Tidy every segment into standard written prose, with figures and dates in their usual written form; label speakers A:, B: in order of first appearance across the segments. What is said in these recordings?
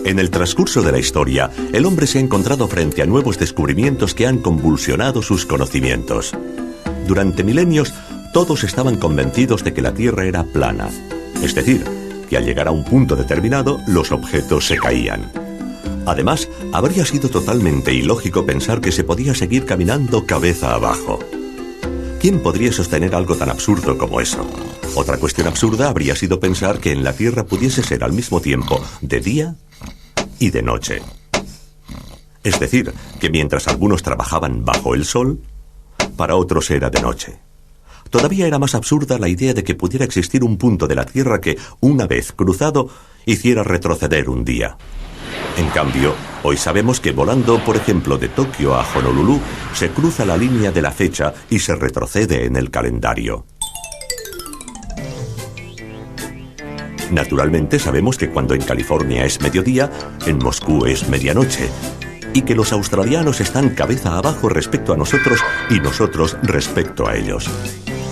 A: En el transcurso de la historia, el hombre se ha encontrado frente a nuevos descubrimientos que han convulsionado sus conocimientos. Durante milenios, todos estaban convencidos de que la Tierra era plana, es decir, que al llegar a un punto determinado, los objetos se caían. Además, habría sido totalmente ilógico pensar que se podía seguir caminando cabeza abajo. ¿Quién podría sostener algo tan absurdo como eso? Otra cuestión absurda habría sido pensar que en la Tierra pudiese ser al mismo tiempo de día y de noche. Es decir, que mientras algunos trabajaban bajo el sol, para otros era de noche. Todavía era más absurda la idea de que pudiera existir un punto de la Tierra que, una vez cruzado, hiciera retroceder un día. En cambio, hoy sabemos que volando, por ejemplo, de Tokio a Honolulu, se cruza la línea de la fecha y se retrocede en el calendario. Naturalmente sabemos que cuando en California es mediodía, en Moscú es medianoche, y que los australianos están cabeza abajo respecto a nosotros y nosotros respecto a ellos.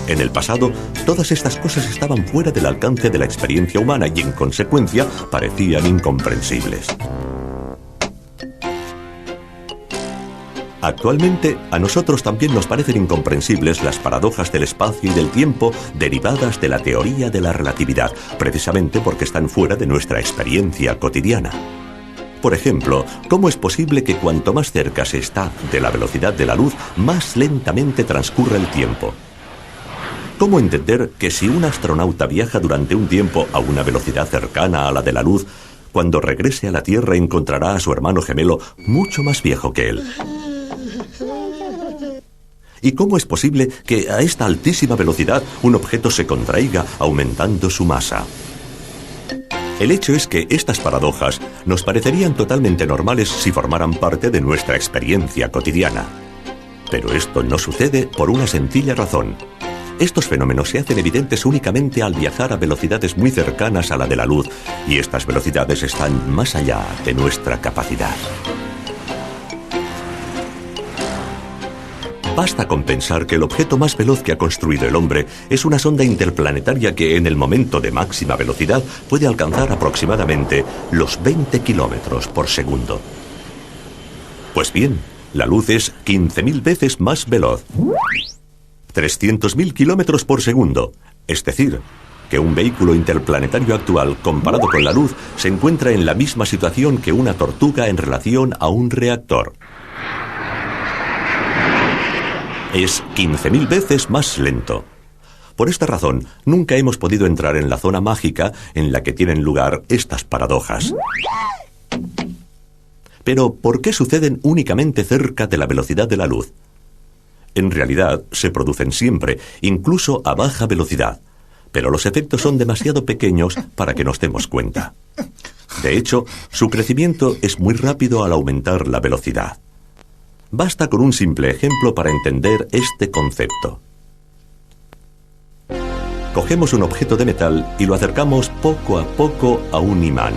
A: En el pasado, todas estas cosas estaban fuera del alcance de la experiencia humana y, en consecuencia, parecían incomprensibles. Actualmente, a nosotros también nos parecen incomprensibles las paradojas del espacio y del tiempo derivadas de la teoría de la relatividad, precisamente porque están fuera de nuestra experiencia cotidiana. Por ejemplo, ¿cómo es posible que cuanto más cerca se está de la velocidad de la luz, más lentamente transcurre el tiempo? ¿Cómo entender que si un astronauta viaja durante un tiempo a una velocidad cercana a la de la luz, cuando regrese a la Tierra encontrará a su hermano gemelo mucho más viejo que él? ¿Y cómo es posible que a esta altísima velocidad un objeto se contraiga aumentando su masa? El hecho es que estas paradojas nos parecerían totalmente normales si formaran parte de nuestra experiencia cotidiana. Pero esto no sucede por una sencilla razón. Estos fenómenos se hacen evidentes únicamente al viajar a velocidades muy cercanas a la de la luz, y estas velocidades están más allá de nuestra capacidad. Basta con pensar que el objeto más veloz que ha construido el hombre es una sonda interplanetaria que en el momento de máxima velocidad puede alcanzar aproximadamente los 20 kilómetros por segundo. Pues bien, la luz es 15.000 veces más veloz. 300.000 kilómetros por segundo, es decir, que un vehículo interplanetario actual comparado con la luz se encuentra en la misma situación que una tortuga en relación a un reactor. Es 15.000 veces más lento. Por esta razón, nunca hemos podido entrar en la zona mágica en la que tienen lugar estas paradojas. Pero, ¿por qué suceden únicamente cerca de la velocidad de la luz? En realidad, se producen siempre, incluso a baja velocidad, pero los efectos son demasiado pequeños para que nos demos cuenta. De hecho, su crecimiento es muy rápido al aumentar la velocidad. Basta con un simple ejemplo para entender este concepto. Cogemos un objeto de metal y lo acercamos poco a poco a un imán.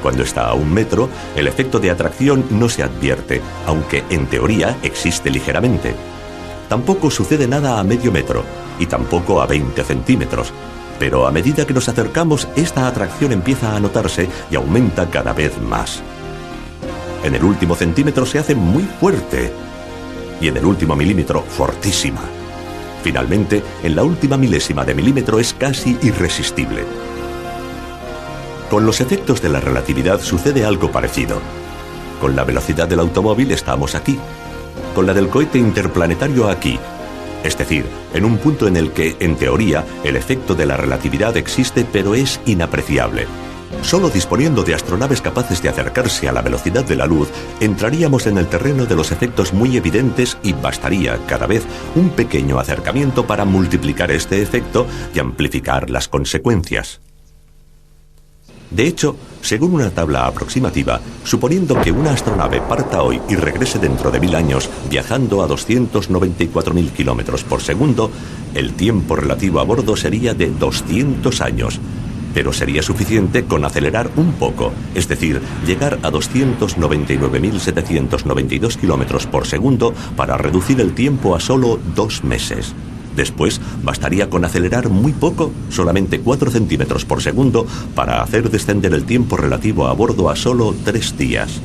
A: Cuando está a 1 metro, el efecto de atracción no se advierte, aunque en teoría existe ligeramente. Tampoco sucede nada a medio metro, y tampoco a 20 centímetros. Pero a medida que nos acercamos, esta atracción empieza a notarse y aumenta cada vez más. En el último centímetro se hace muy fuerte, y en el último milímetro, fortísima. Finalmente, en la última milésima de milímetro es casi irresistible. Con los efectos de la relatividad sucede algo parecido. Con la velocidad del automóvil estamos aquí, con la del cohete interplanetario aquí, es decir, en un punto en el que, en teoría, el efecto de la relatividad existe pero es inapreciable. Solo disponiendo de astronaves capaces de acercarse a la velocidad de la luz, entraríamos en el terreno de los efectos muy evidentes y bastaría, cada vez, un pequeño acercamiento para multiplicar este efecto y amplificar las consecuencias. De hecho, según una tabla aproximativa, suponiendo que una astronave parta hoy y regrese dentro de 1000 años, viajando a 294.000 kilómetros por segundo, el tiempo relativo a bordo sería de 200 años. Pero sería suficiente con acelerar un poco, es decir, llegar a 299.792 kilómetros por segundo para reducir el tiempo a solo 2 meses. Después, bastaría con acelerar muy poco, solamente 4 centímetros por segundo, para hacer descender el tiempo relativo a bordo a solo 3 días.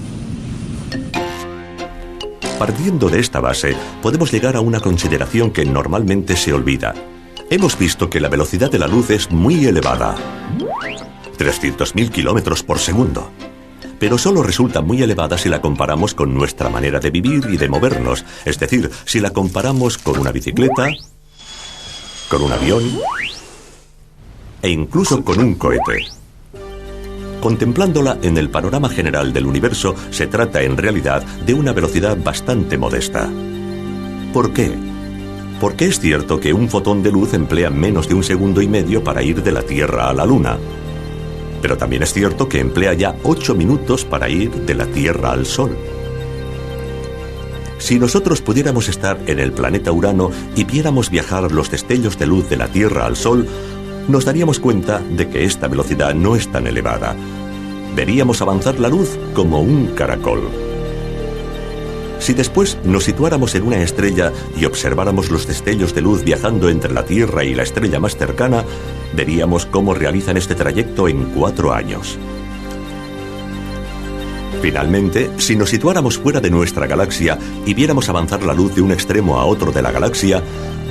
A: Partiendo de esta base, podemos llegar a una consideración que normalmente se olvida. Hemos visto que la velocidad de la luz es muy elevada, 300.000 kilómetros por segundo. Pero solo resulta muy elevada si la comparamos con nuestra manera de vivir y de movernos, es decir, si la comparamos con una bicicleta, con un avión e incluso con un cohete. Contemplándola en el panorama general del universo, se trata en realidad de una velocidad bastante modesta. ¿Por qué? Porque es cierto que un fotón de luz emplea menos de 1,5 segundos para ir de la Tierra a la Luna. Pero también es cierto que emplea ya 8 minutos para ir de la Tierra al Sol. Si nosotros pudiéramos estar en el planeta Urano y viéramos viajar los destellos de luz de la Tierra al Sol, nos daríamos cuenta de que esta velocidad no es tan elevada. Veríamos avanzar la luz como un caracol. Si después nos situáramos en una estrella y observáramos los destellos de luz viajando entre la Tierra y la estrella más cercana, veríamos cómo realizan este trayecto en 4 años. Finalmente, si nos situáramos fuera de nuestra galaxia y viéramos avanzar la luz de un extremo a otro de la galaxia,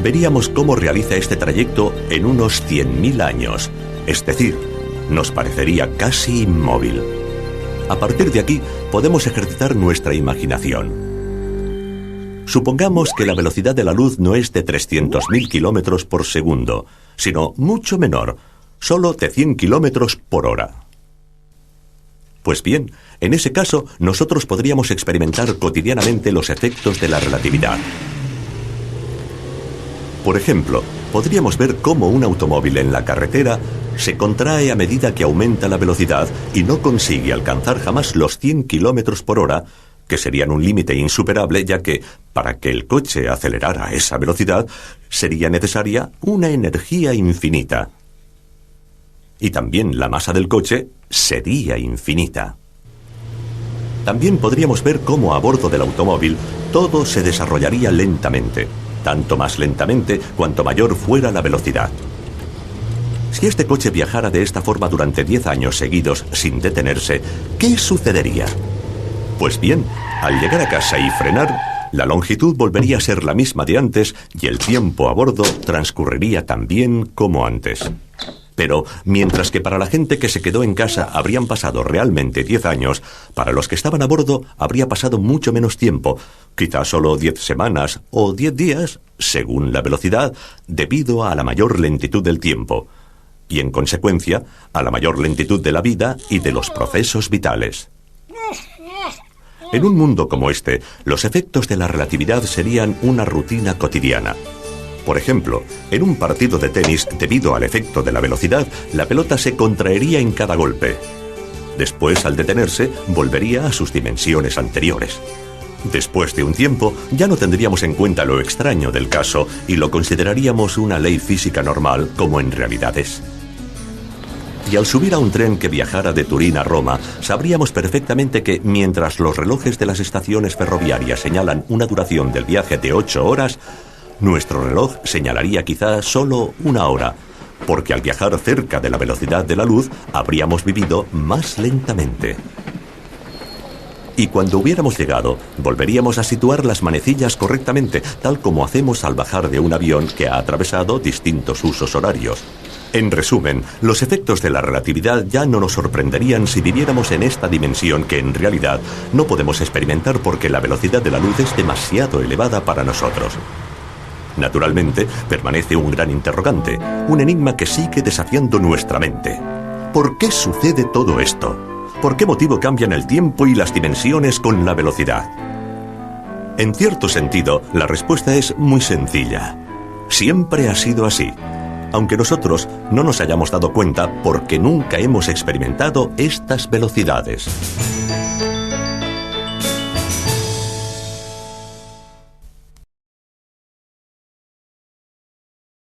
A: veríamos cómo realiza este trayecto en unos 100.000 años, es decir, nos parecería casi inmóvil. A partir de aquí, podemos ejercitar nuestra imaginación. Supongamos que la velocidad de la luz no es de 300.000 kilómetros por segundo, sino mucho menor, solo de 100 kilómetros por hora. Pues bien, en ese caso, nosotros podríamos experimentar cotidianamente los efectos de la relatividad. Por ejemplo, podríamos ver cómo un automóvil en la carretera se contrae a medida que aumenta la velocidad y no consigue alcanzar jamás los 100 kilómetros por hora, que serían un límite insuperable, ya que, para que el coche acelerara a esa velocidad, sería necesaria una energía infinita. Y también la masa del coche sería infinita. También podríamos ver cómo a bordo del automóvil todo se desarrollaría lentamente, tanto más lentamente cuanto mayor fuera la velocidad. Si este coche viajara de esta forma durante 10 años seguidos sin detenerse, ¿qué sucedería? Pues bien, al llegar a casa y frenar, la longitud volvería a ser la misma de antes y el tiempo a bordo transcurriría tan bien como antes. Pero, mientras que para la gente que se quedó en casa habrían pasado realmente 10 años, para los que estaban a bordo habría pasado mucho menos tiempo, quizás solo 10 semanas o 10 días, según la velocidad, debido a la mayor lentitud del tiempo, y en consecuencia, a la mayor lentitud de la vida y de los procesos vitales. En un mundo como este, los efectos de la relatividad serían una rutina cotidiana. Por ejemplo, en un partido de tenis, debido al efecto de la velocidad, la pelota se contraería en cada golpe. Después, al detenerse, volvería a sus dimensiones anteriores. Después de un tiempo, ya no tendríamos en cuenta lo extraño del caso y lo consideraríamos una ley física normal, como en realidad es. Y al subir a un tren que viajara de Turín a Roma, sabríamos perfectamente que, mientras los relojes de las estaciones ferroviarias señalan una duración del viaje de 8 horas, nuestro reloj señalaría quizá solo 1 hora, porque al viajar cerca de la velocidad de la luz, habríamos vivido más lentamente. Y cuando hubiéramos llegado, volveríamos a situar las manecillas correctamente, tal como hacemos al bajar de un avión que ha atravesado distintos usos horarios. En resumen, los efectos de la relatividad ya no nos sorprenderían si viviéramos en esta dimensión que en realidad no podemos experimentar porque la velocidad de la luz es demasiado elevada para nosotros. Naturalmente, permanece un gran interrogante, un enigma que sigue desafiando nuestra mente. ¿Por qué sucede todo esto? ¿Por qué motivo cambian el tiempo y las dimensiones con la velocidad? En cierto sentido, la respuesta es muy sencilla. Siempre ha sido así, aunque nosotros no nos hayamos dado cuenta porque nunca hemos experimentado estas velocidades.